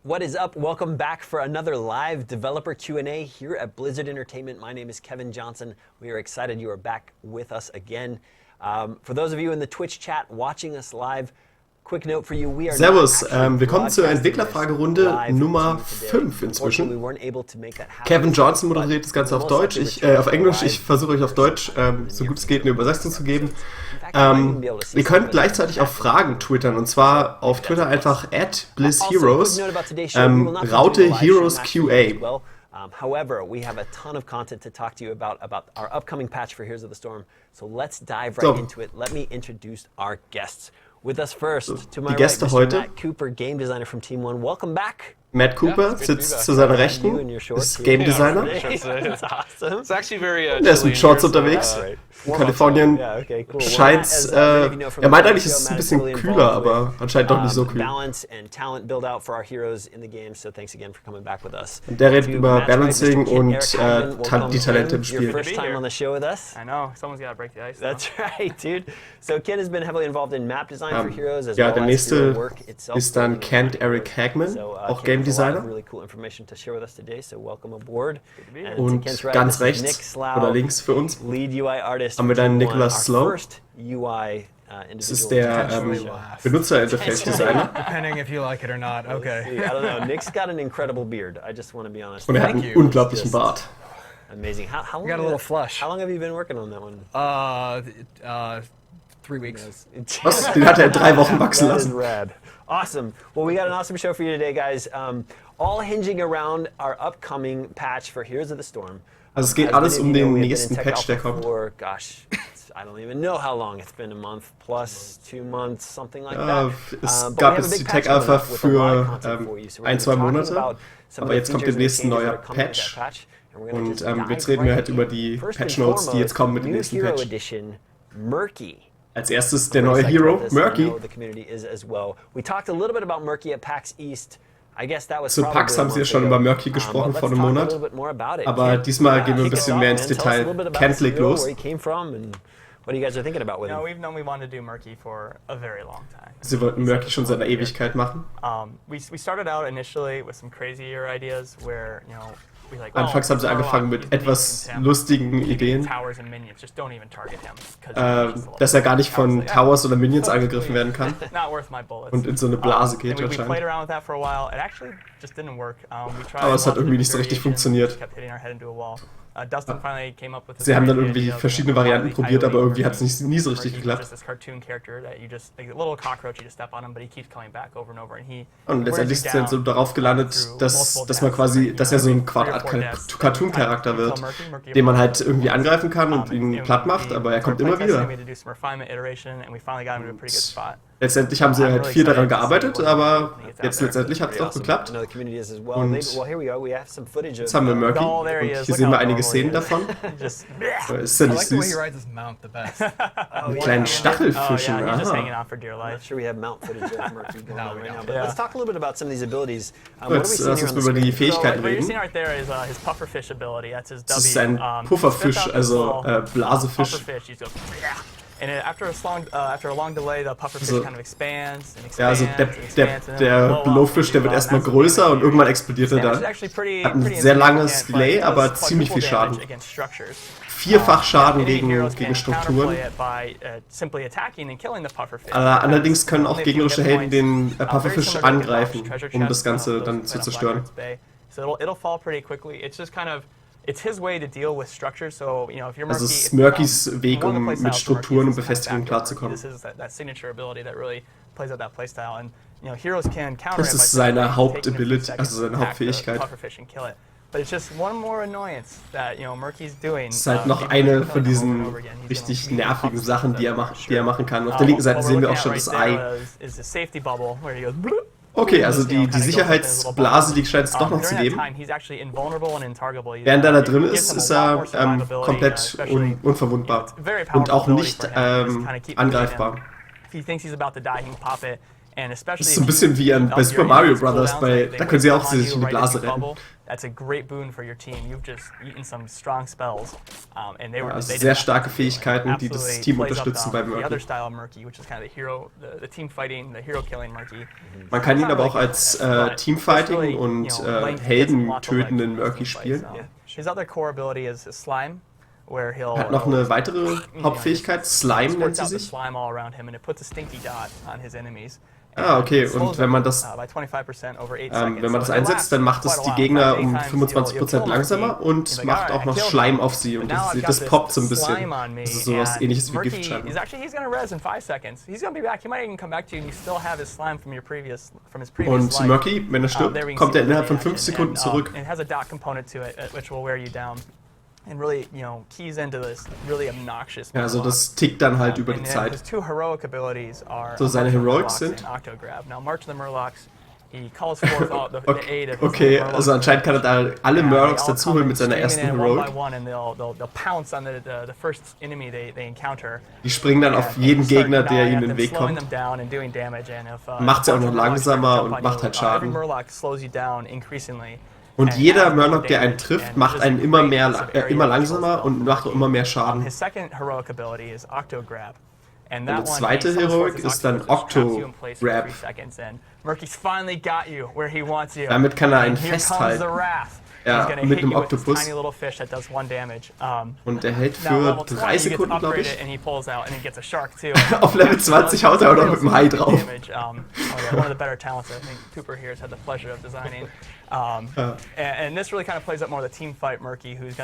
What is up? Welcome back for another live developer Q&A here at Blizzard Entertainment. My name is Kevin Johnson. We are excited you are back with us again. For those of you in the Twitch chat watching us live, quick note for you, we are Servus, willkommen zur Entwickler-Fragerunde Nummer 5 inzwischen. Kevin Johnson moderiert das Ganze auf Deutsch, auf Englisch. Ich versuche euch auf Deutsch, so gut es geht, eine Übersetzung zu geben. Ihr könnt gleichzeitig auch Fragen twittern, und zwar auf Twitter einfach @BlizzHeroes, Raute Heroes QA. However, we have a ton of content to talk to you about our upcoming patch for Heroes of the Storm. So let's dive right into it. Let me introduce our guests. With us first, to my right, Mr. Matt Cooper, game designer from Team One. Welcome back. Matt Cooper sitzt zu seiner Rechten, ist Game Designer. Der ist mit Shorts unterwegs. In Kalifornien scheint er meint eigentlich, es ist ein bisschen kühler, aber anscheinend doch nicht so kühl. Und der redet über Balancing und die Talente im Spiel. Ja, der nächste ist dann Kent Eric Hagman, auch Game Designer. Und ganz rechts oder links für uns haben wir dann Nicholas Slow. Das ist der Benutzerinterface-Designer. Und er hat einen unglaublichen Bart. Amazing. How long have you been working on that one? 3 weeks. Was? Den hat er in 3 Wochen wachsen lassen. Awesome. Well, we got an awesome show for you today, guys. All hinging around our upcoming patch for Heroes of the Storm. Also es geht alles um den nächsten Patch, der kommt. Gosh, I don't even know how long it's been, a month plus, 2 months, something like that. Es gab jetzt die Tech Alpha für 1-2 Monate, aber jetzt kommt demnächst ein neuer Patch. Und jetzt reden wir halt über die Patch Notes, die jetzt kommen mit dem nächsten Patch. Als erstes der neue Hero, Murky. Zu PAX haben sie ja schon über Murky gesprochen vor einem Monat, aber diesmal gehen wir ein bisschen mehr ins Detail. Kent legt los. Sie wollten Murky schon seit einer Ewigkeit machen. Anfangs haben sie angefangen mit etwas lustigen Ideen, dass er gar nicht von Towers oder Minions angegriffen werden kann und in so eine Blase geht anscheinend. Aber es hat irgendwie nicht so richtig funktioniert. Sie haben dann irgendwie verschiedene Varianten probiert, aber irgendwie hat es nie so richtig geklappt. Und letztendlich ist er so darauf gelandet, dass man quasi, dass er so ein Cartoon-Charakter wird, den man halt irgendwie angreifen kann und ihn platt macht, aber er kommt immer wieder. Letztendlich haben sie halt viel daran gearbeitet, aber jetzt letztendlich hat es doch geklappt. Und jetzt haben wir Murky und hier sehen wir einige Szenen davon. Ist ja nicht süß? Mit kleinen Stachelfischen. Jetzt lass uns über die Fähigkeiten reden. Das ist ein Pufferfisch, also Blasefisch. Also der Blowfish, der wird erstmal größer und irgendwann explodiert er dann. Hat ein sehr langes Delay, aber ziemlich viel Schaden. 4-fach Schaden gegen Strukturen. Allerdings können auch gegnerische Helden den Pufferfish angreifen, um das Ganze dann zu zerstören. Also es ist Murkys Weg, um mit Strukturen und Befestigungen klarzukommen. Das ist seine Hauptability, also seine Hauptfähigkeit. Es ist halt noch eine von diesen richtig nervigen Sachen, die er machen kann. Auf der linken Seite sehen wir auch schon das Ei. Okay, also die Sicherheitsblase, die scheint es doch noch zu geben. Während er da drin ist, ist er komplett unverwundbar und auch nicht angreifbar. Das ist so ein bisschen wie bei Super Mario Bros. Da können sie auch sich in die Blase rennen. that's a great boon for your team. You've just eaten some strong spells, and they were sehr starke Fähigkeiten, die das Team unterstützen bei the other Murky. style of Murky, which is kind of the hero, the team fighting, the hero killing Murky. Man kann ihn aber auch als Teamfighting und Helden tötenden Murky spielen. His other core ability is Slime, where he'll. Er hat noch eine weitere Hauptfähigkeit, Slime nennt sie sich. Slime all around him, and it puts a stinky dot on his enemies. Okay, und wenn man das einsetzt, dann macht es die Gegner um 25% langsamer und macht auch noch Schleim auf sie und das poppt so ein bisschen. Das ist sowas ähnliches wie Giftschleim. Und Murky, wenn er stirbt, kommt er innerhalb von 5 Sekunden zurück. And really, keys into this really obnoxious. Ja, also das tickt dann halt über die Zeit. His two heroic abilities are so seine Heroics sind. Now, March of the Murlocs, he calls forth the aid of okay, also anscheinend kann er da alle Murlocs dazuholen mit seiner ersten Heroic. Die springen dann auf jeden Gegner, der ihnen in den Weg kommt. Macht sie auch noch langsamer und macht halt Schaden. Und jeder Murloc, der einen trifft, macht einen immer langsamer und macht auch immer mehr Schaden. Und die zweite Heroic ist dann Octo-Grab. Damit kann er einen festhalten. Ja, mit einem Oktopus. Und er hält für 3 Sekunden, glaube ich. Auf Level 20 haut er auch noch mit dem Hai drauf.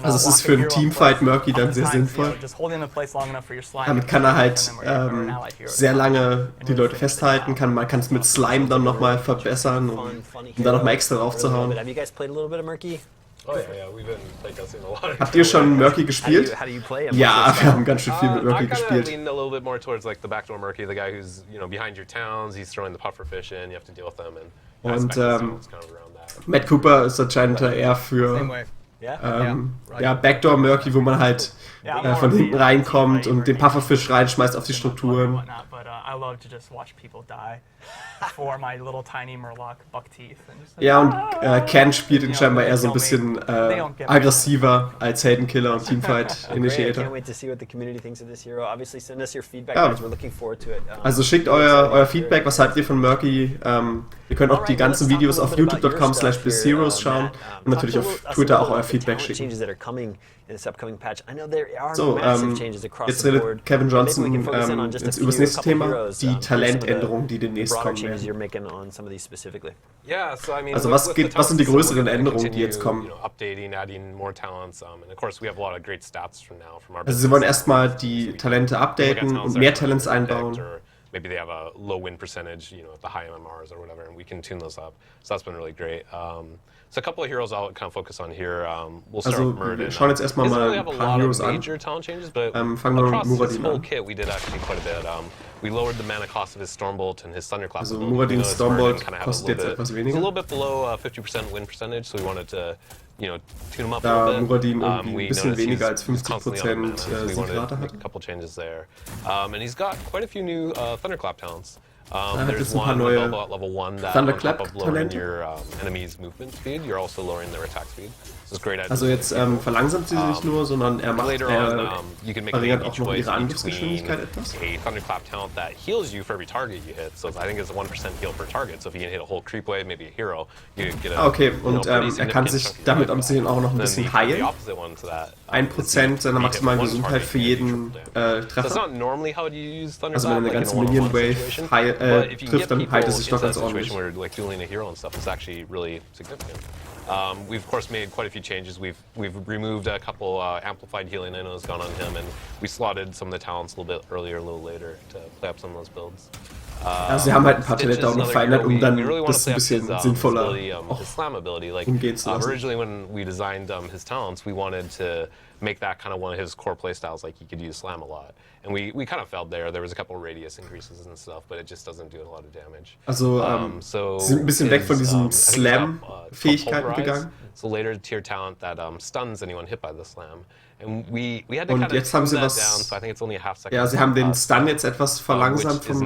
Also es ist für einen Teamfight Murky dann sehr sinnvoll. Damit kann er halt sehr lange die Leute festhalten, man kann es mit Slime dann nochmal verbessern, um dann nochmal extra draufzuhauen. Habt ihr schon Murky gespielt? Ja, wir haben ganz schön viel mit Murky gespielt. Und Matt Cooper ist anscheinend eher für Backdoor Murky, wo man halt von hinten reinkommt und den Pufferfish reinschmeißt auf die Strukturen. Ja, und Ken spielt ihn scheinbar eher so ein bisschen aggressiver als Heldenkiller und Teamfight Initiator. Ja. Also schickt euer Feedback, was haltet ihr von Murky? Ihr könnt auch die ganzen Videos auf youtube.com/iNHeroes schauen und natürlich auf Twitter auch euer Feedback schicken. So, jetzt redet Kevin Johnson über das nächste Thema, die Talentänderungen, die demnächst kommen werden. Also was sind die größeren Änderungen, die jetzt kommen? Also sie wollen erstmal die Talente updaten und mehr Talents einbauen. Maybe they have a low win percentage, at the high MMRs or whatever, and we can tune those up. So that's been really great. So a couple of heroes I'll kind of focus on here. We'll start with Murd. Wir schauen jetzt erstmal mal ein paar Heroes an. Fangen wir mit Muradin an. Kit we did actually quite a bit. We lowered the mana cost of his Stormbolt and his Thunderclap. Also Muradins Stormbolt kostet jetzt etwas weniger. It's a little bit below 50% win percentage, so we wanted to tune him up a da little bit. Muradin irgendwie ein bisschen weniger als 50% Siegrate hat. A couple changes there. And he's got quite a few new Thunderclap talents. There's one neue level 1 that Thunderclap on top of lowering Talente. your enemy's movement speed, you're also lowering their attack speed. Also jetzt verlangsamt sie sich nicht nur, sondern er verringert auch noch ihre Angriffsgeschwindigkeit etwas. A Thunderclap talent that heals you for every target you hit. So I think it's a 1% heal per target. So if you can hit a whole creep wave, maybe a hero, you get a okay, und er kann sich damit am Sehen auch noch ein bisschen heilen. 1% seiner maximalen Gesundheit für jeden Treffer. Also wenn er eine ganze Minion Wave trifft, dann heilt er sich doch ganz ordentlich. We've of course made quite a few changes. We've removed a couple amplified healing has gone on him, and we slotted some of the talents a little bit earlier, a little later to play up some of those builds. Also sie haben halt ein paar Talente auch noch verändert, um dann das ein bisschen sinnvoller auch umgehen zu lassen. Originally when we designed his talents, we wanted to make that kind of one of his core playstyles, like he could use Slam a lot. And we kind of failed there. There was a couple radius increases and stuff, but it just doesn't do a lot of damage. Also sie sind ein bisschen weg von diesen Slam-Fähigkeiten gegangen. a later tier talent that stuns anyone hit by the slam. And we had to Und jetzt haben sie was. Down, so I think it's only a half second. Ja, sie haben den Stun jetzt etwas verlangsamt vom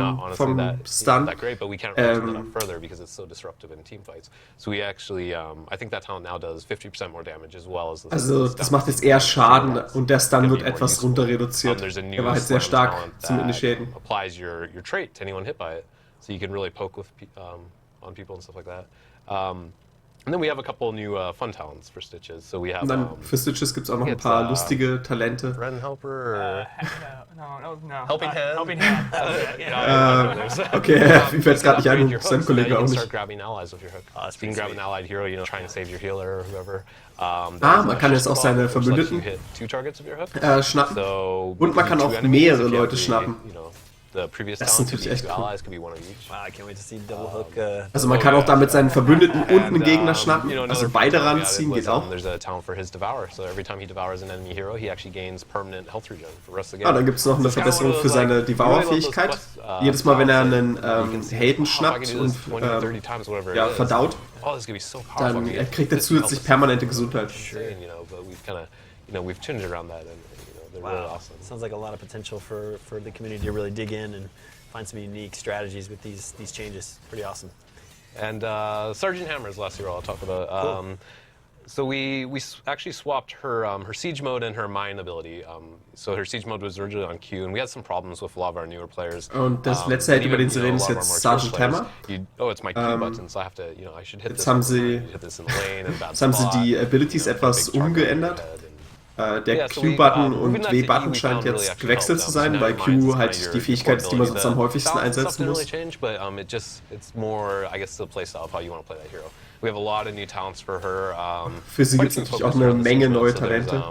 Stun. That great, but we can't really turn it up further because it's so disruptive in team fights. So we actually, I think that talent now does 50% more damage as well as the Also das macht jetzt eher Schaden und der Stun wird etwas runter reduziert. Er war halt sehr stark zum Initiaten. Applies your trait to anyone hit by it, so you can really poke with on people and stuff like that. And then we have a couple new fun talents for Stitches. So we have. Und dann für Stitches gibt es auch noch ein paar lustige Talente. Ren Helper. No. Helping Hand. Helping Hand. Okay, mir fällt es gerade nicht ein, sein Kollege auch nicht. Start grabbing allies with your hook. So you can grab an allied hero, trying to save your healer or whoever. Man kann jetzt auch seine Verbündeten schnappen. Und man kann auch mehrere Leute schnappen. Das ist natürlich echt cool. Also man kann auch damit seinen Verbündeten und einen Gegner schnappen, also beide ranziehen geht auch. Dann gibt es noch eine Verbesserung für seine Devour-Fähigkeit. Jedes Mal, wenn er einen Helden schnappt und verdaut, dann kriegt er zusätzlich permanente Gesundheit. Wow, really awesome. Sounds like a lot of potential for the community to really dig in and find some unique strategies with these changes. Pretty awesome. And Sergeant Hammer is the last hero I'll talk about. Cool. So we actually swapped her siege mode and her mine ability. So her siege mode was originally on Q, and we had some problems with a lot of our newer players. Und das letzte Held, über den sie reden, ist jetzt Sergeant Hammer. It's my Q button, so I have to, I should hit jetzt haben sie die Abilities etwas umgeändert. Der Q-Button und W-Button scheint jetzt gewechselt zu sein, weil Q halt die Fähigkeit ist, die man sonst am häufigsten einsetzen muss. Für sie gibt es natürlich auch eine Menge neue Talente.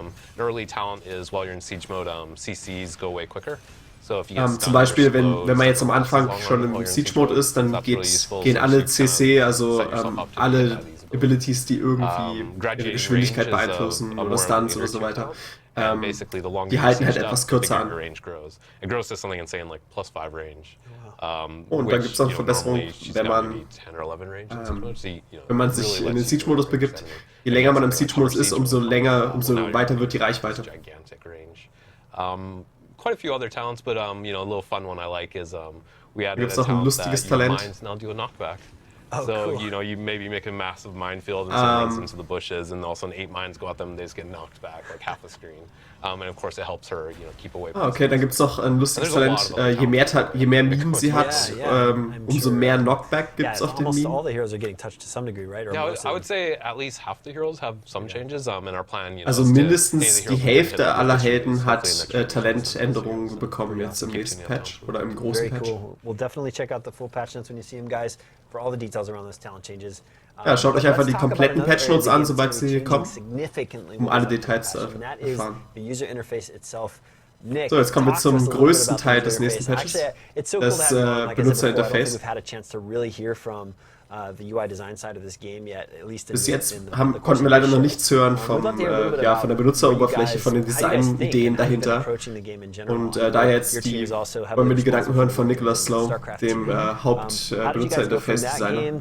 Zum Beispiel, wenn man jetzt am Anfang schon im Siege-Mode ist, dann gehen alle CC, also alle Abilities, die irgendwie ihre Geschwindigkeit beeinflussen oder Stunts oder so weiter, die halten halt etwas kürzer an. Und dann gibt es auch eine Verbesserung, wenn man sich in den Siege-Modus begibt. Je länger man im Siege-Modus ist, umso weiter wird die Reichweite. Quite a few other talents, but a little fun one I like is we added a talent that your mines now do a knockback. Oh, so, cool. You maybe make a massive minefield and send things into the bushes, and all of a sudden 8 mines go at them, and they just get knocked back like half a screen. And of course it helps her, keep away from okay, dann gibt es noch ein lustiges Talent. Je mehr Minen sie hat, umso mehr Knockback gibt es auf den Minen. All the heroes are getting touched to some degree, right? Yeah, I would say at least half the heroes have some changes in our plan. Also mindestens die Hälfte aller Helden hat Talentänderungen bekommen jetzt im nächsten Patch oder im großen Patch. Very cool. We'll definitely check out the full patch notes when you see them, guys, for all the details around those talent changes. Ja, schaut euch einfach die kompletten Patch Notes an, sobald sie kommen, um alle Details zu erfahren. So, jetzt kommen wir zum größten Teil des nächsten Patches, das Benutzerinterface. Bis jetzt konnten wir leider noch nichts hören von der Benutzeroberfläche, von den Designideen dahinter. Und da jetzt wollen wir die Gedanken hören von Nicholas Slow, dem Hauptbenutzerinterface-Designer.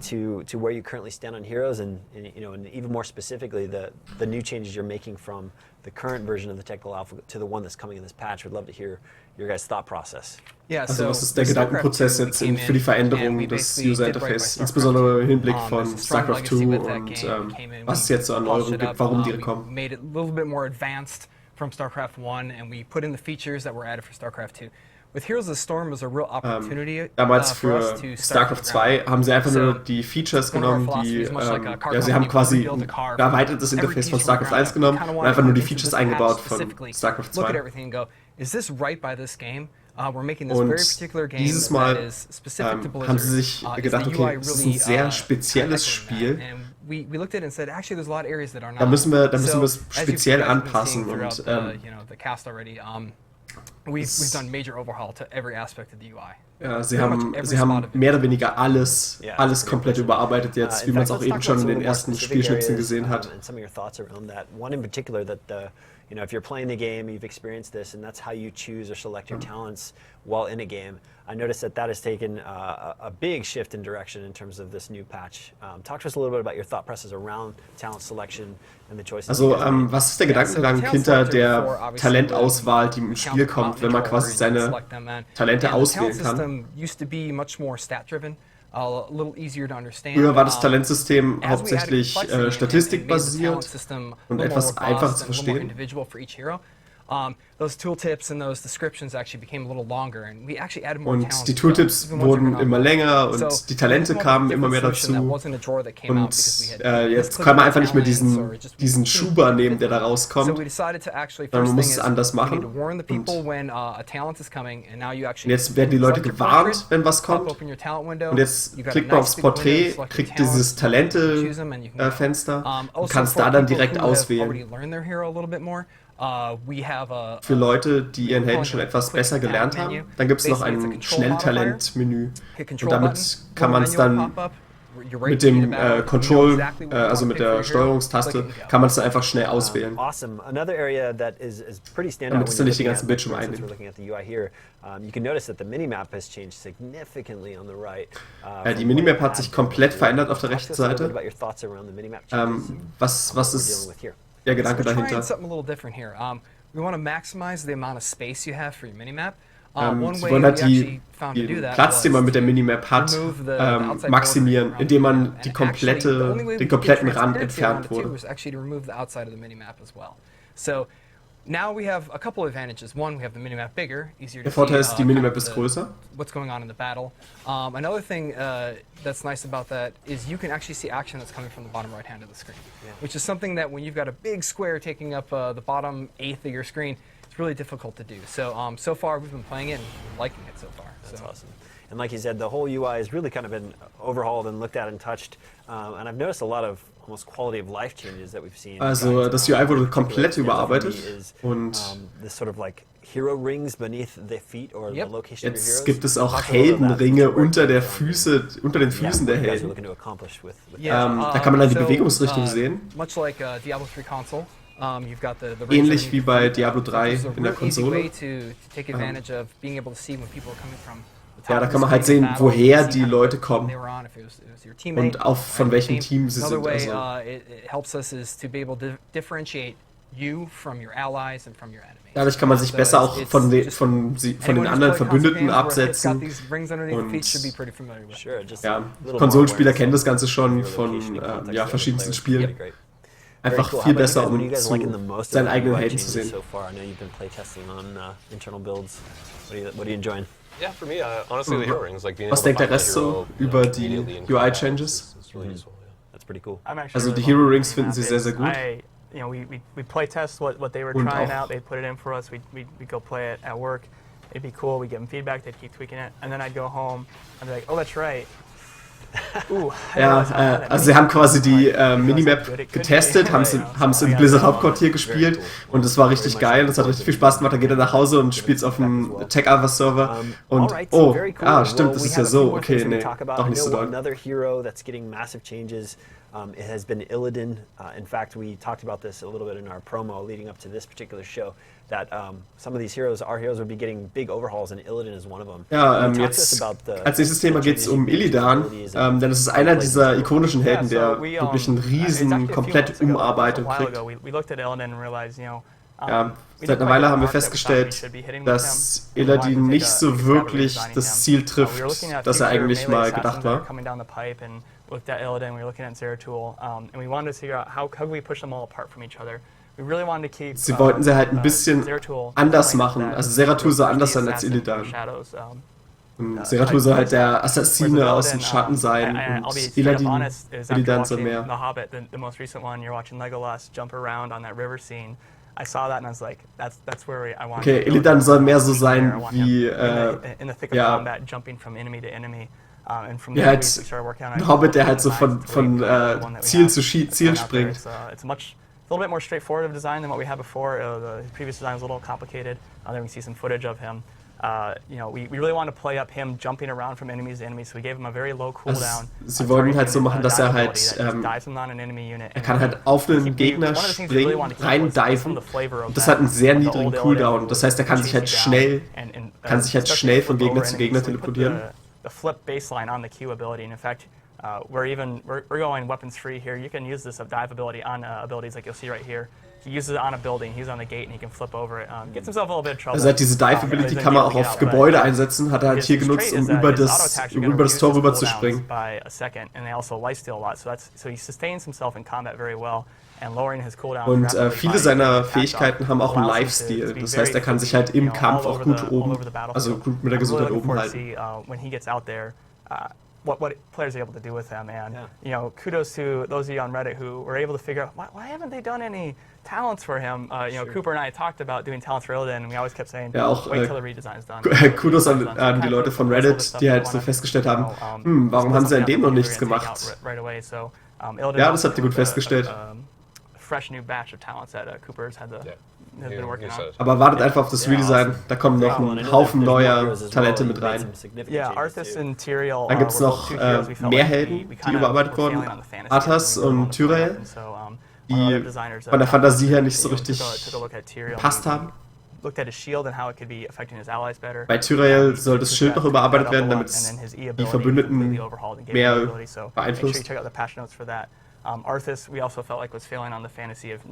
The current version of the technical alpha to the one that's coming in this patch. We'd love to hear your guys' thought process. Also was ist der Gedankenprozess jetzt für die Veränderung des User-Interface, insbesondere im Hinblick von StarCraft 2 und was es jetzt so an Neuerungen gibt, warum die kommen? Made it a little bit more advanced from StarCraft 1, and we put in the features that were added for StarCraft 2. With Heroes of the Storm was a real opportunity. Damals für StarCraft 2 haben sie einfach nur die Features genommen, sie haben quasi ein erweitertes Interface von StarCraft 1 genommen und einfach nur die Features eingebaut von StarCraft 2. Und dieses Mal haben sie sich gedacht, okay, das ist ein sehr spezielles Spiel. Da müssen wir es speziell anpassen und We've done major overhaul to every aspect of the UI. Ja, sie haben mehr oder weniger alles komplett überarbeitet jetzt, wie man es auch eben schon in den ersten Spielschnipseln gesehen hat. One in particular that you know, if you're playing the game, you've experienced this, and that's how you choose or select your talents while in a game. I noticed that has taken a big shift in direction in terms of this new patch. Talk to us a little bit about your thought process around talent selection and the choices. Also, was ist der Gedankengang hinter der Talentauswahl, die im Spiel kommt, wenn man quasi seine Talente auswählen kann? Früher war das Talentsystem hauptsächlich statistikbasiert und etwas einfacher zu verstehen. Und die Tooltips wurden immer länger und die Talente kamen immer mehr dazu. Und jetzt kann man einfach nicht mehr diesen Schuber nehmen, der da rauskommt, sondern man muss es anders machen. Und jetzt werden die Leute gewarnt, wenn was kommt. Und jetzt klickt man aufs Porträt, kriegt dieses Talente-Fenster und kann es da dann direkt auswählen. Für Leute, die ihren Helden schon etwas besser gelernt haben. Dann gibt es noch ein Schnelltalent-Menü. Und damit kann man es dann mit dem Control, also mit der Steuerungstaste, kann man es dann einfach schnell auswählen. Damit es dann nicht den ganzen Bildschirm einnimmt. Die Minimap hat sich komplett verändert auf der rechten Seite. Was ist der Gedanke dahinter? Sie wollen halt den Platz, den man mit der Minimap hat, maximieren, indem man den kompletten Rand entfernt wurde. Now we have a couple advantages. One, we have the minimap bigger, easier to Der Vorteil ist, see die Minimap ist größer. what's going on in the battle. Another thing that's nice about that is you can actually see action that's coming from the bottom right hand of the screen, which is something that when you've got a big square taking up the bottom eighth of your screen, it's really difficult to do. So so far we've been playing it and liking it so far. That's awesome. And like you said, the whole UI has really kind of been overhauled and looked at and touched. And I've noticed a lot of almost quality of life changes that we've seen. Also das UI wurde komplett überarbeitet und this sort of like hero rings beneath the feet or the location of your heroes. Jetzt gibt es auch Heldenringe unter den Füßen der Helden. Da kann man dann die Bewegungsrichtung sehen. Much like Diablo 3 console. Ähnlich wie bei Diablo 3 in der Konsole. Ja, da kann man halt sehen, woher die Leute kommen und auch von welchem Team sie sind. Also. Dadurch kann man sich besser auch von den anderen Verbündeten absetzen. Und ja, Konsolenspieler kennen das Ganze schon von verschiedensten Spielen. Einfach viel besser, um seinen eigenen Helden zu sehen. Was denkt der Rest so über die UI-Changes? Also die Hero Rings finden Sie sehr, sehr gut. You know, we play test what they were trying out. They'd put it in for us. We'd go play it at work. It'd be cool. We'd give them feedback. They'd keep tweaking it, and then I'd go home and be like, oh, that's right. Also sie haben quasi die Minimap getestet, haben es im Blizzard Hauptquartier gespielt und es war richtig geil, es hat richtig viel Spaß gemacht. Dann geht er nach Hause und spielt es auf dem Tech-Alpha-Server und stimmt, das ist ja so, okay, nee, doch nicht so doll. It has been Illidan. In fact, we talked about this a little bit in our promo leading up to this particular show, that some of these heroes, our heroes, would be getting big overhauls, and Illidan is one of them. Ja, jetzt als nächstes Thema geht es um Illidan, denn es ist einer dieser ikonischen Helden, der wirklich eine riesen, komplette Umarbeitung kriegt. Ja, seit einer Weile haben wir festgestellt, dass Illidan nicht so wirklich das Ziel trifft, das er eigentlich mal gedacht war. Looked at Illidan, we were looking at Zeratul, and we wanted to figure out how could we push them all apart from each other. We really wanted to keep. Sie wollten sie halt ein bisschen anders machen. Also Zeratul soll anders sein als Illidan. Zeratul soll halt der Assassine aus den Schatten sein und Illidan soll mehr. The Hobbit, the most recent one, you're watching Legolas jump around on that river scene. I saw that and I was like, that's where I want. Okay, Illidan soll mehr so sein wie in the thick of combat, jumping from enemy to enemy. Ja, halt ein Hobbit, der halt so von Ziel zu Ziel springt. a little bit more straightforward of design than what we had before. The previous design was a little complicated. Then we can see some footage of him. We really want to play up him jumping around from enemies to enemies, so we gave him a very low cooldown. Sie wollten halt so machen, dass er halt, er kann halt auf einen Gegner springen, reindiven, und das hat einen sehr niedrigen Cooldown. Das heißt, er kann sich halt schnell von Gegner zu Gegner teleportieren. The flip baseline on the Q ability, and in fact, we're going weapons free here. You can use this dive ability on abilities like you'll see right here. He uses it on a building, he's on the gate and he can flip over it. Gets himself a little bit of trouble. Also hat diese Dive-Ability kann man auch auf Gebäude einsetzen, hat er halt hier genutzt, um über das Tor rüber zu springen. By a second, and they also lifesteal a lot, so he sustains himself in combat very well. And lowering his cooldown. Und viele seiner Fähigkeiten haben auch einen Lifesteal. Das heißt, er kann sich halt im Kampf auch gut gut mit der Gesundheit oben halten. When he gets out there, what players are able to do with him, and kudos to those of you on Reddit who were able to figure out why haven't they done any talents for him. Cooper and I talked about doing talents for Illidan, and we always kept saying, wait till the redesign is done. Kudos an die Leute von Reddit, die halt so festgestellt haben, warum haben sie an dem noch nichts gemacht? Ja, das habt ihr gut festgestellt. Fresh new batch of talents that Cooper's has been working on. Aber wartet einfach auf das Redesign, da kommen noch ein Haufen neuer Talente mit rein. Dann gibt es noch mehr Helden, die überarbeitet wurden. Arthas und Tyrael, die von der Fantasie her nicht so richtig gepasst haben. Bei Tyrael soll das Schild noch überarbeitet werden, damit es die Verbündeten mehr beeinflusst. Arthas, we also felt like was failing on the fantasy of he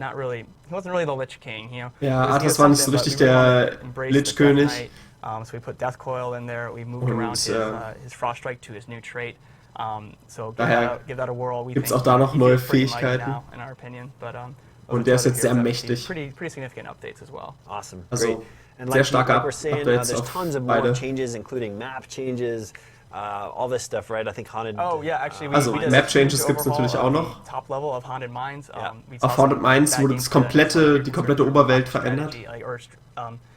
wasn't really the Lich King, Ja, Arthas war nicht so richtig der Lich-König. So we put Death Coil in there. We moved around his Frost Strike to his new trait. So give that a whirl. Gibt es auch da noch neue Fähigkeiten. In our opinion, but und der ist jetzt sehr mächtig. Pretty significant updates as well. Awesome. Also sehr starke Updates auf beide. Changes, including map changes. All this stuff, right? I think Haunted. Also Map Changes gibt es natürlich auch noch. Auf Haunted Mines wurde die komplette Oberwelt verändert.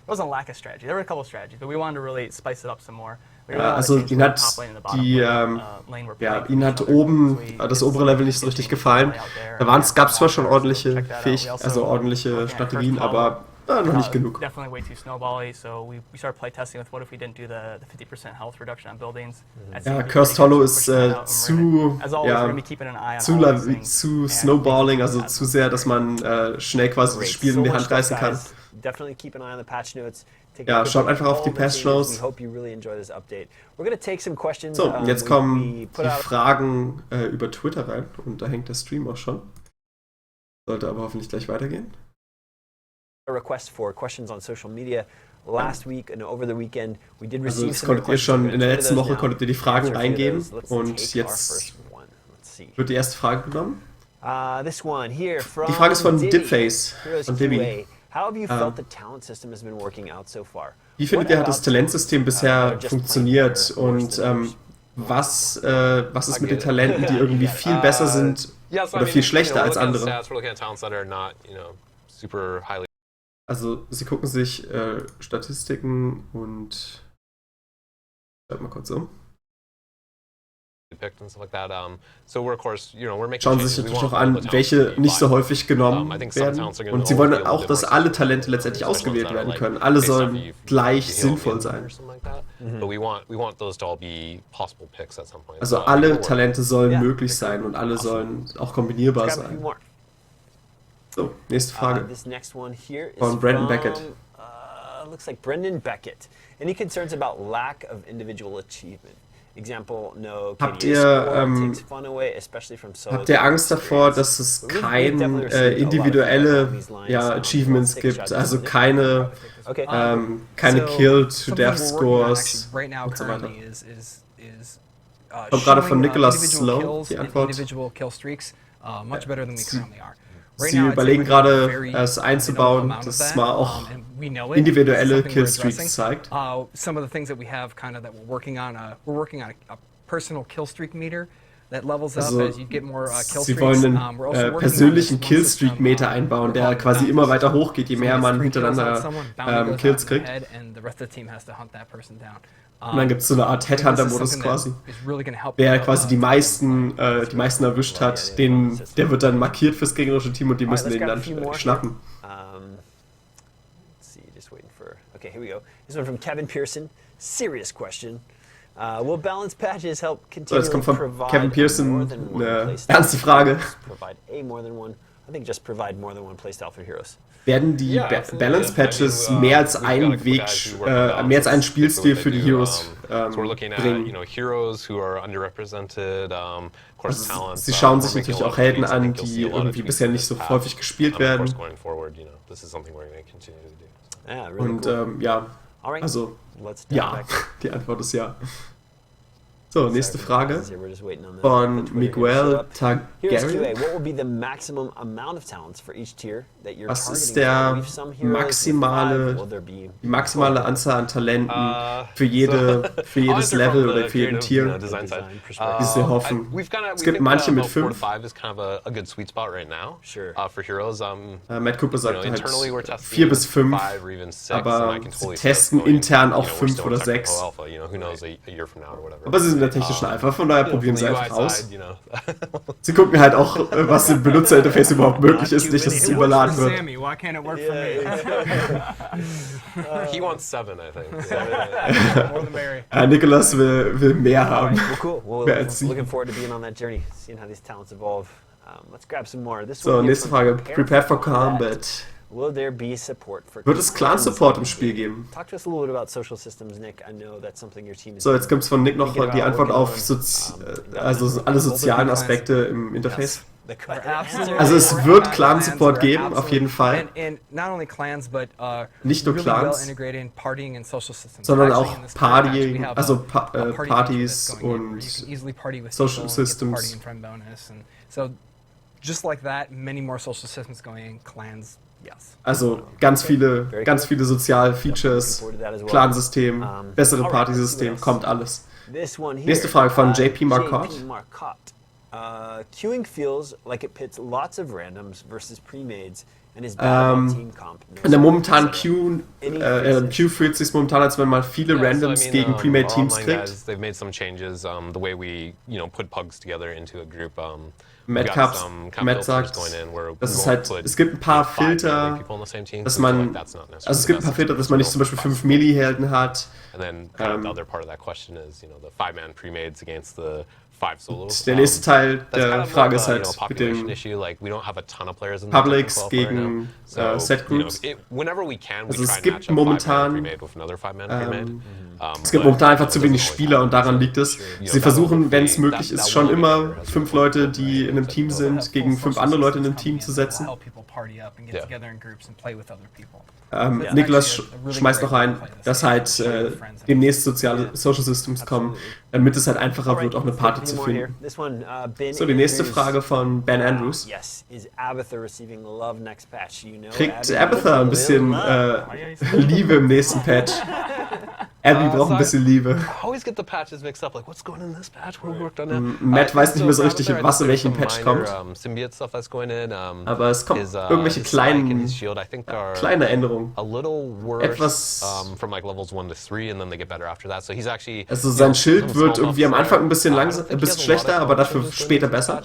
Wasn't a lack of strategy. There were a couple of strategies, but we wanted to really spice it up some more. Also ihnen hat oben das obere Level nicht so richtig gefallen. Da gab es zwar schon ordentliche Strategien, aber noch nicht genug. Definitely way too snowbally, so we started playtesting with what if we didn't do the 50% health reduction on buildings. Ja, Cursed Hollow ist zu snowballing, also zu sehr, dass man schnell quasi das Spiel in die Hand reißen kann. Ja, schaut einfach auf die Patch Notes. So, und jetzt kommen die Fragen über Twitter rein und da hängt der Stream auch schon. Sollte aber hoffentlich gleich weitergehen. Request for questions on social media last week and over the weekend. We did receive das konntet ihr schon in der letzten Woche ihr die Fragen eingeben und jetzt wird die erste Frage genommen. Die Frage ist von Dipface und Debbie. Wie findet ihr, hat das Talentsystem bisher funktioniert und was ist mit den Talenten, die irgendwie viel besser sind oder viel schlechter als andere? Also sie gucken sich Statistiken und schreib mal kurz um. Schauen Sie sich natürlich auch an, welche nicht so häufig genommen werden. Und sie wollen auch, dass alle Talente letztendlich ausgewählt werden können. Alle sollen gleich sinnvoll sein. Also alle Talente sollen möglich sein und alle sollen auch kombinierbar sein. So, nächste Frage. Von Brandon Beckett. Looks like Brendan Beckett. Any concerns about lack of individual achievement? Example, no habt ihr Angst davor, dass es keine individuelle Achievements gibt, also keine Kill-to-Death-Scores und so weiter? Kommt gerade von Nicholas Slow die Antwort. Sie überlegen gerade, es einzubauen, dass es mal auch individuelle Killstreaks zeigt. Some of the things that we have kind of that we're working on a personal killstreak meter that levels up as you get more killstreaks. Sie wollen einen persönlichen Killstreak-Meter einbauen, der quasi immer weiter hochgeht, je mehr man hintereinander Kills kriegt. Und dann gibt es so eine Art Headhunter-Modus quasi. Wer quasi die meisten erwischt hat, der wird dann markiert fürs gegnerische Team und die müssen den dann schnappen. Let's see, just waiting for. Okay, here we go. This one from Kevin Pearson. Serious question. Will balance patches help So, jetzt kommt continually von Kevin provide Pearson more than one eine playstyle ernste for Frage. heroes? Provide a more than one. I think just provide more than one playstyle for heroes. Werden die Balance-Patches mehr als einen Weg, mehr als einen Spielstil für die Heroes bringen? Also, sie schauen sich natürlich auch Helden an, die irgendwie bisher nicht so häufig gespielt werden. Und ja, also ja, die Antwort ist ja. So, nächste Frage von Miguel Targaryen. Was ist die maximale Anzahl an Talenten für jedes Level oder für jeden Tier, die sie hoffen? Es gibt manche mit 5. Matt Cooper sagt halt 4 bis 5, aber sie testen intern auch 5 oder 6. Aber sie sind in der technischen Alpha, von daher probieren sie einfach aus. Sie gucken halt auch, was im Benutzerinterface überhaupt möglich ist, nicht, dass es überladen wird. He wants 7, I think. Nicholas will mehr haben. Mehr als sie. So, nächste Frage. Prepare for Combat. Wird es Clan-Support im Spiel geben? So, jetzt gibt es von Nick noch die Antwort auf alle sozialen Aspekte im Interface. Also es wird Clan-Support geben, auf jeden Fall. Nicht nur Clans, sondern auch Partys und Social Systems. Also ganz viele Sozial-Features, Clansystem, bessere Partysystem, kommt alles. Nächste Frage von JP Marcotte. Queuing feels like it pits lots of randoms versus pre-mades and is bad on team comp. In der momentanen Queue fühlt es sich momentan, als wenn man viele Randoms gegen pre-made Teams kriegt. They've made some changes, the way we, put pugs together into a group. Matt sagt, dass es halt, es gibt ein paar Filter, dass man nicht zum Beispiel 5 Melee-Helden hat. And then the other part of that question is, the 5-man pre-mades against the 5 solos. Der nächste Teil der Frage ist halt mit den Publics gegen Set-Groups. Also es gibt momentan einfach zu wenig Spieler und daran liegt es. Sie versuchen, wenn es möglich ist, schon immer 5 Leute, die in einem Team sind, gegen 5 andere Leute in einem Team zu setzen. Niklas schmeißt noch ein, dass halt demnächst Social Systems kommen, damit es halt einfacher wird, auch eine Party zu finden. So, die nächste Frage von Ben Andrews. Kriegt Abatha ein bisschen Liebe im nächsten Patch? Abby braucht ein bisschen Liebe. Matt weiß nicht mehr so richtig, was in welchem Patch kommt. Aber es kommen irgendwelche kleine Änderungen. Etwas. Also sein Schild wird irgendwie am Anfang ein bisschen schlechter, aber dafür später besser.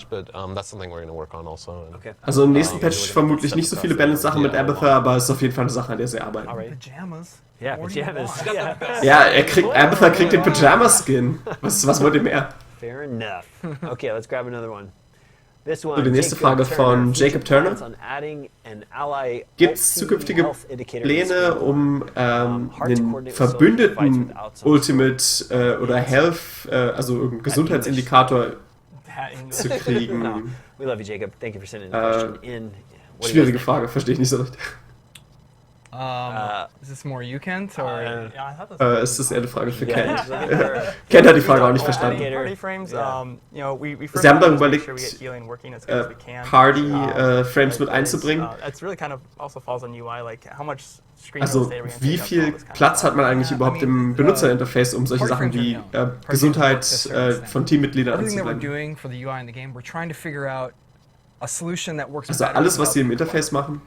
Also im nächsten Patch vermutlich nicht so viele Balance-Sachen mit Abatha, aber es ist auf jeden Fall eine Sache, an der sie arbeiten. Ja, Abatha kriegt den Pyjama-Skin. Was wollt ihr mehr? Fair enough. Okay, let's grab another one. So, die nächste Frage von Jacob Turner. Gibt es zukünftige Pläne, um einen Verbündeten Ultimate oder Health, also irgendeinen Gesundheitsindikator zu kriegen? Schwierige Frage, verstehe ich nicht so richtig. Is this more you, Kent? Or? Ist das eher eine Frage für Kent? Kent hat die Frage auch nicht verstanden. Sie haben dann überlegt, Party-Frames mit einzubringen. Also wie viel Platz hat man eigentlich überhaupt im Benutzerinterface, um solche Sachen wie Gesundheit von Teammitgliedern anzubringen? a solution that works Also better alles, was without sie im the Interface machen,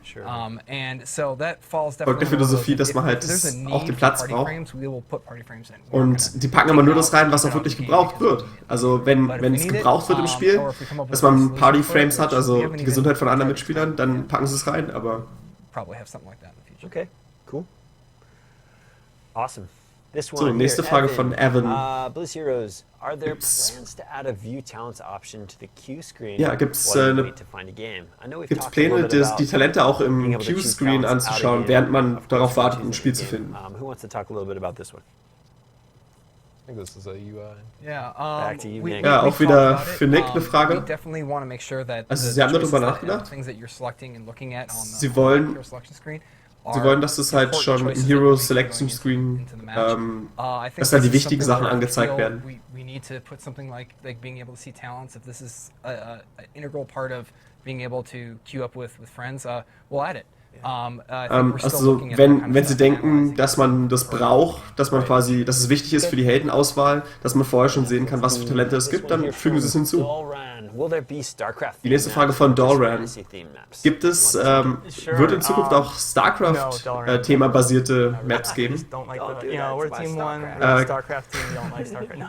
And so that falls folgt der definitely Philosophie, in dass man halt if there's a need auch den for Platz party braucht. frames, we will put party frames in. We're not Und gonna die packen take aber nur it das out, rein, was keep auch it out wirklich in the game gebraucht because wird. we need it. Also wenn But if wenn we es need it, gebraucht wird im Spiel, or if we come up dass with a man solution Party for it, Frames hat, which we also haven't die even Gesundheit von anderen tried to Mitspielern, explain dann yet, packen sie es rein, aber probably have something like that in the future. Okay, cool. Awesome. This So, one nächste here, Frage von Evan. Bliss Heroes, are there Gibt's- plans to add a View Talents option to the Q-Screen? Ja, gibt's, while you ne- wait to find a game? I know we've Gibt es talked a little Pläne, bit about die Talente auch being im able to choose Q-Screen talents out of anzuschauen, game. während man Of course, darauf we're wartet, ein choosing Spiel the zu game. finden? Who wants to talk a little bit about this one? I think this is a UI. Yeah, Back to you, Nick. Ja, we've auch wieder talked about it. für Nick eine Frage. We definitely want to make sure that Also the Sie haben darüber choices that- nachgedacht? the things that you're selecting and looking at on the Sie wollen- hero selection screen Sie are wollen, dass das halt important schon im choices Hero that we're making Selection going Screen, into the match. I think dass da this die is wichtigen something Sachen where I angezeigt feel werden. We need to put something like being able to see talents. If this is an integral part of being able to queue up with friends, we'll add it. I think we're still Also looking at that kind of wenn Sie stuff, denken, analyzing dass man das braucht, dass man quasi, dass es wichtig ist für die Heldenauswahl, dass man vorher schon sehen kann, was für Talente es gibt, dann fügen Sie es hinzu. Die nächste Frage von Dalran. Gibt es, wird in Zukunft auch StarCraft-Thema-basierte Maps geben? Don't like Don't the, do you know, that, we're it's my team one, StarCraft. we're the StarCraft team, we don't like StarCraft. No.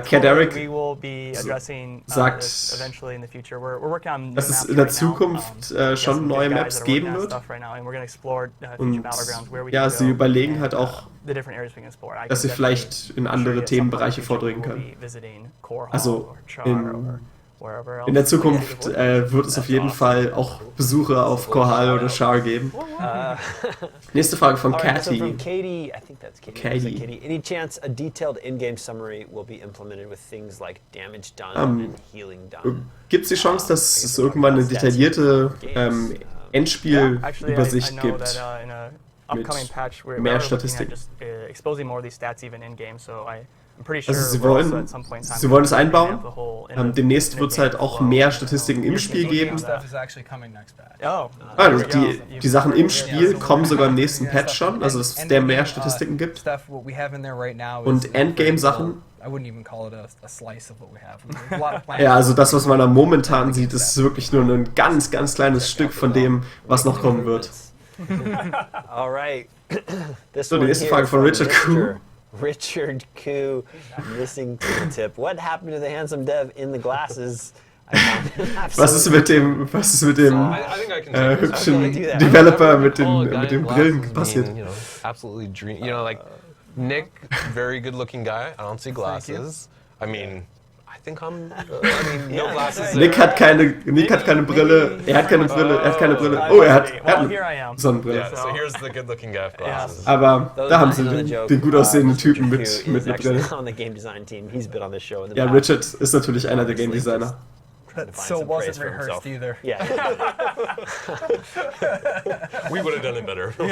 Cat Eric we will be addressing sagt, this eventually in the future. We're working on new dass es maps in der right now. Zukunft We got schon some neue good guys Maps that are working geben on wird. stuff right now, and we're gonna explore future Und battlegrounds where we ja, can sie go überlegen and, halt auch, the different areas we can explore. I dass can sie vielleicht in andere definitely show you at some point in the Themenbereiche future vordringen we'll können. be visiting Core Hall Also or Char in- or wherever else. In der Zukunft wird es auf jeden Fall auch Besuche auf Korhal oder Char geben. Nächste Frage von So Catty. from Katie, I think that's Katie. Katie. Is it Katie? Any chance a detailed in-game summary will be implemented with things like damage done and healing done? Gibt es die Chance, dass es irgendwann eine detaillierte Endspielübersicht I know gibt? that in a upcoming patch we're mehr looking at Statistiken. just exposing more of these stats even in game. So I'm pretty sure Also sie we're also wollen, at some point in time sie wollen es gonna einbauen. revamp the whole Demnächst wird es halt auch mehr Statistiken im Spiel geben. Stuff is actually coming next patch. Oh, Also die Sachen im Spiel kommen sogar im nächsten Patch schon, also dass es der mehr Statistiken gibt. Stuff what we have in there right now Und is Endgame-Sachen. I wouldn't even call it a slice of what we have. There's a lot of plans. Ja, also das, was man da momentan sieht, ist wirklich nur ein ganz, ganz kleines Stück von dem, was noch kommen wird. All right. This So, die one nächste here Frage von from Richard Koo. Richard Koo, missing tooltip. What happened to the handsome dev in the glasses? I found Was ist mit dem I think I can take this. hübschen do that. Developer mit Oh, a guy den in Brillen glasses passiert? being, absolutely dream. Like Nick, very good-looking guy. I don't see glasses. I mean, I think I'm. No glasses. Nick hat keine Brille, er hat keine Brille, er hat keine Brille. Oh, er hat Well, here I eine am. Sonnenbrille. Yeah, so here's the good-looking guy with glasses. Aber Those da haben not sie in on the den joke, gut aussehenden Richard Typen Koo mit is einer actually Brille. on the game design team. He's been on this show in the Ja, past. Richard ist natürlich einer der Game Designer. Trying to find So some wasn't praise for rehearsed himself. either. Yeah. We would have done it better. All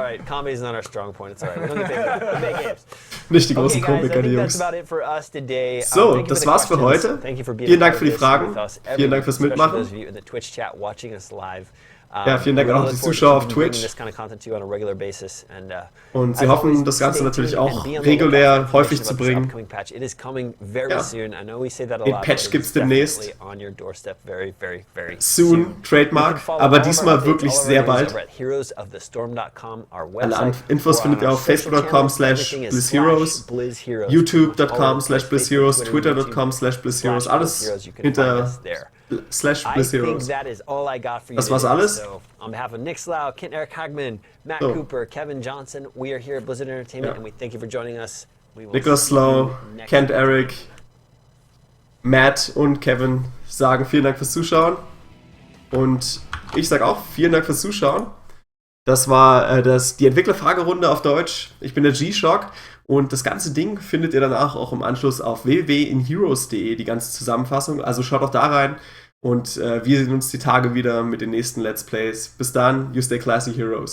right. Comedy's not our strong point. It's all right. We don't get paid for big games. Nicht die Okay, großen guys, I Komiker, die think that's Jungs. about it for us today. So, thank you das for the war's für questions. heute. Thank you for being Vielen a Dank part für die of this Fragen. with us every Vielen Dank fürs week, especially Mitmachen. those of you in the Twitch chat watching us live. Ja, vielen Dank we auch really die look forward to Zuschauer auf keeping bringing Twitch. this kind of content to you on a regular basis. And, Und sie as hoffen, always, das Ganze stay natürlich tuned auch and be on the lookout regulär for häufig information zu about this bringen. upcoming patch. It is coming very Ja. soon. I know we say that a Den lot, Patch but gibt's it's demnächst. definitely on your doorstep very, very, very Soon, You Trademark, can follow aber all of our diesmal updates, wirklich all of our sehr news bald. over at heroesofthestorm.com, our Alle website, Infos or findet on ihr our auf social channels. Everything is facebook.com/blissheroes, /BlizzHeroes. youtube.com/blissheroes, Facebook, twitter.com/blissheroes, alles /BlizzHeroes. You can find hinter us there. I think /blissheroes. that is all I got for you Das war's today. alles? So, on behalf of Nick Slough, Kent Eric Hagman, Matt So. Cooper, Kevin Johnson, we are here at Blizzard Entertainment, Ja. and we thank you for joining us. We will Niklas see you Slow, next Kent week. Eric, Matt und Kevin sagen vielen Dank fürs Zuschauen. Und ich sage auch vielen Dank fürs Zuschauen. Das war die Entwickler-Fragerunde auf Deutsch. Ich bin der G-Shock. Und das ganze Ding findet ihr danach auch im Anschluss auf www.inHeroes.de, die ganze Zusammenfassung. Also schaut auch da rein. Und wir sehen uns die Tage wieder mit den nächsten Let's Plays. Bis dann, you stay classy, Heroes.